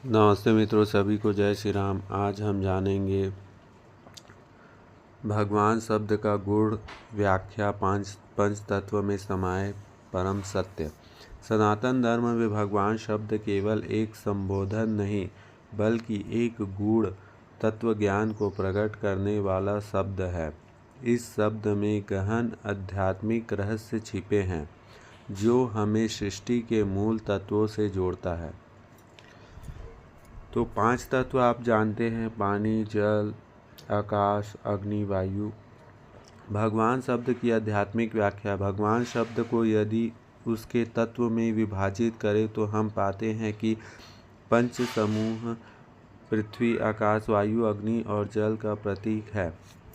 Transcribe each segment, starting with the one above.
नमस्ते मित्रों, सभी को जय श्री राम। आज हम जानेंगे भगवान शब्द का गुण व्याख्या पंच तत्व में समाये परम सत्य। सनातन धर्म में भगवान शब्द केवल एक संबोधन नहीं बल्कि एक गूढ़ तत्व ज्ञान को प्रकट करने वाला शब्द है। इस शब्द में गहन आध्यात्मिक रहस्य छिपे हैं जो हमें सृष्टि के मूल तत्वों से जोड़ता है। तो 5 तत्व आप जानते हैं: पानी, जल, आकाश, अग्नि, वायु। भगवान शब्द की आध्यात्मिक व्याख्या। भगवान शब्द को यदि उसके तत्व में विभाजित करें तो हम पाते हैं कि पंच समूह पृथ्वी, आकाश, वायु, अग्नि और जल का प्रतीक है।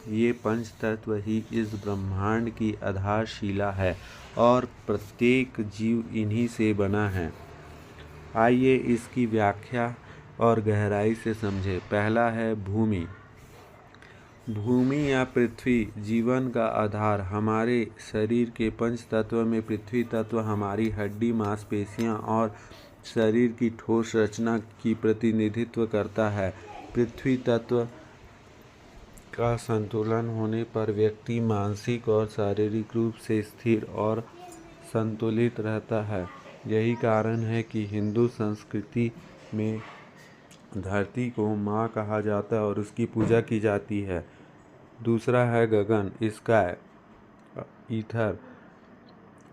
ये पंच तत्व ही इस ब्रह्मांड की आधारशिला है और प्रत्येक जीव इन्हीं से बना है। आइए इसकी व्याख्या और गहराई से समझें। पहला है भूमि। भूमि या पृथ्वी जीवन का आधार। हमारे शरीर के पंच तत्व में पृथ्वी तत्व हमारी हड्डी, मांसपेशियां और शरीर की ठोस रचना की प्रतिनिधित्व करता है। पृथ्वी तत्व का संतुलन होने पर व्यक्ति मानसिक और शारीरिक रूप से स्थिर और संतुलित रहता है। यही कारण है कि हिंदू संस्कृति में धरती को माँ कहा जाता है और उसकी पूजा की जाती है। दूसरा है गगन, स्काई, ईथर।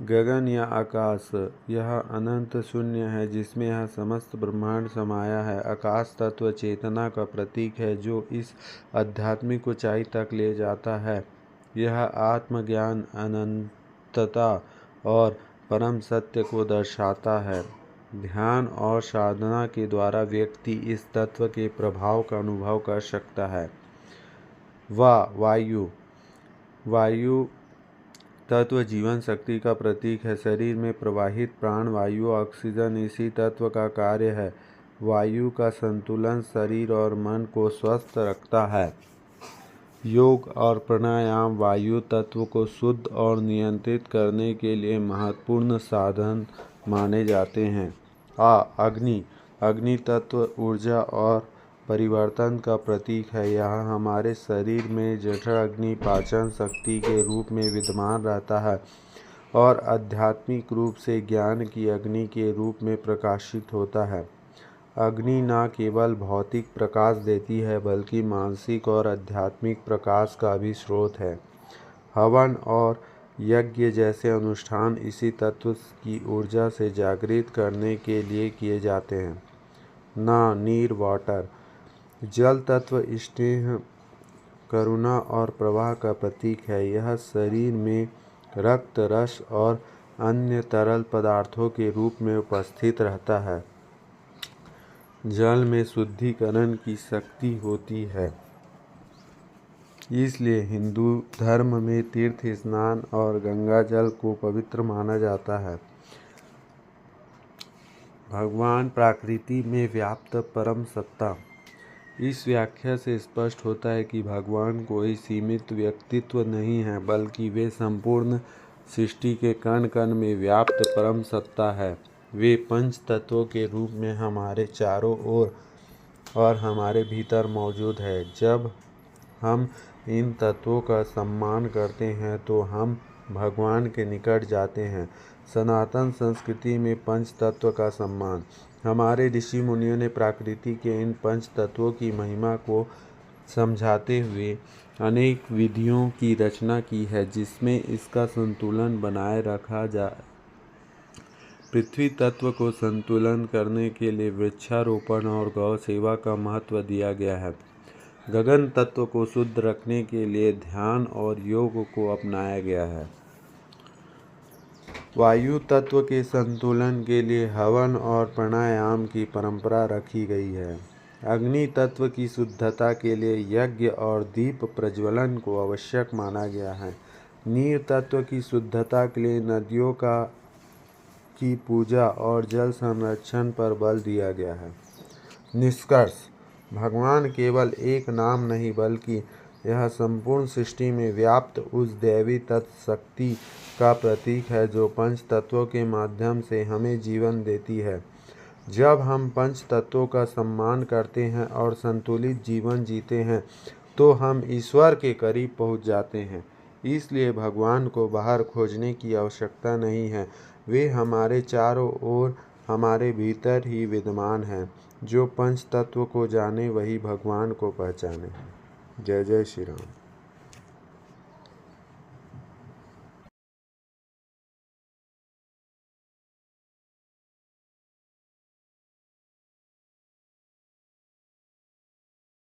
गगन या आकाश यह अनंत शून्य है जिसमें यह समस्त ब्रह्मांड समाया है। आकाश तत्व चेतना का प्रतीक है जो इस आध्यात्मिक ऊंचाई तक ले जाता है। यह आत्मज्ञान, अनंतता और परम सत्य को दर्शाता है। ध्यान और साधना के द्वारा व्यक्ति इस तत्व के प्रभाव का अनुभव कर सकता है। वायु। वायु तत्व जीवन शक्ति का प्रतीक है। शरीर में प्रवाहित प्राण वायु, ऑक्सीजन इसी तत्व का कार्य है। वायु का संतुलन शरीर और मन को स्वस्थ रखता है। योग और प्राणायाम वायु तत्व को शुद्ध और नियंत्रित करने के लिए महत्वपूर्ण साधन माने जाते हैं। अग्नि। अग्नि तत्व ऊर्जा और परिवर्तन का प्रतीक है। यह हमारे शरीर में जठर अग्नि पाचन शक्ति के रूप में विद्यमान रहता है और आध्यात्मिक रूप से ज्ञान की अग्नि के रूप में प्रकाशित होता है। अग्नि न केवल भौतिक प्रकाश देती है बल्कि मानसिक और आध्यात्मिक प्रकाश का भी स्रोत है। हवन और यज्ञ जैसे अनुष्ठान इसी तत्व की ऊर्जा से जागृत करने के लिए किए जाते हैं। नीर, वाटर। जल तत्व स्नेह, करुणा और प्रवाह का प्रतीक है। यह शरीर में रक्त, रस और अन्य तरल पदार्थों के रूप में उपस्थित रहता है। जल में शुद्धिकरण की शक्ति होती है, इसलिए हिंदू धर्म में तीर्थ स्नान और गंगा जल को पवित्र माना जाता है। भगवान प्रकृति में व्याप्त परम सत्ता। इस व्याख्या से स्पष्ट होता है कि भगवान कोई सीमित व्यक्तित्व नहीं है बल्कि वे संपूर्ण सृष्टि के कण कण में व्याप्त परम सत्ता है। वे पंच तत्वों के रूप में हमारे चारों ओर और हमारे भीतर मौजूद है। जब हम इन तत्वों का सम्मान करते हैं तो हम भगवान के निकट जाते हैं। सनातन संस्कृति में पंच तत्व का सम्मान। हमारे ऋषि मुनियों ने प्रकृति के इन पंच तत्वों की महिमा को समझाते हुए अनेक विधियों की रचना की है जिसमें इसका संतुलन बनाए रखा जाए। पृथ्वी तत्व को संतुलन करने के लिए वृक्षारोपण और गौ सेवा का महत्व दिया गया है। गगन तत्व को शुद्ध रखने के लिए ध्यान और योग को अपनाया गया है। वायु तत्व के संतुलन के लिए हवन और प्राणायाम की परंपरा रखी गई है। अग्नि तत्व की शुद्धता के लिए यज्ञ और दीप प्रज्वलन को आवश्यक माना गया है। नीर तत्व की शुद्धता के लिए नदियों की पूजा और जल संरक्षण पर बल दिया गया है। निष्कर्ष: भगवान केवल एक नाम नहीं बल्कि यह संपूर्ण सृष्टि में व्याप्त उस दैवी तत्व शक्ति का प्रतीक है जो पंच तत्वों के माध्यम से हमें जीवन देती है। जब हम पंच तत्वों का सम्मान करते हैं और संतुलित जीवन जीते हैं तो हम ईश्वर के करीब पहुंच जाते हैं। इसलिए भगवान को बाहर खोजने की आवश्यकता नहीं है, वे हमारे चारों ओर हमारे भीतर ही विद्यमान हैं। जो पंच तत्व को जाने वही भगवान को पहचाने। जय जय श्री राम।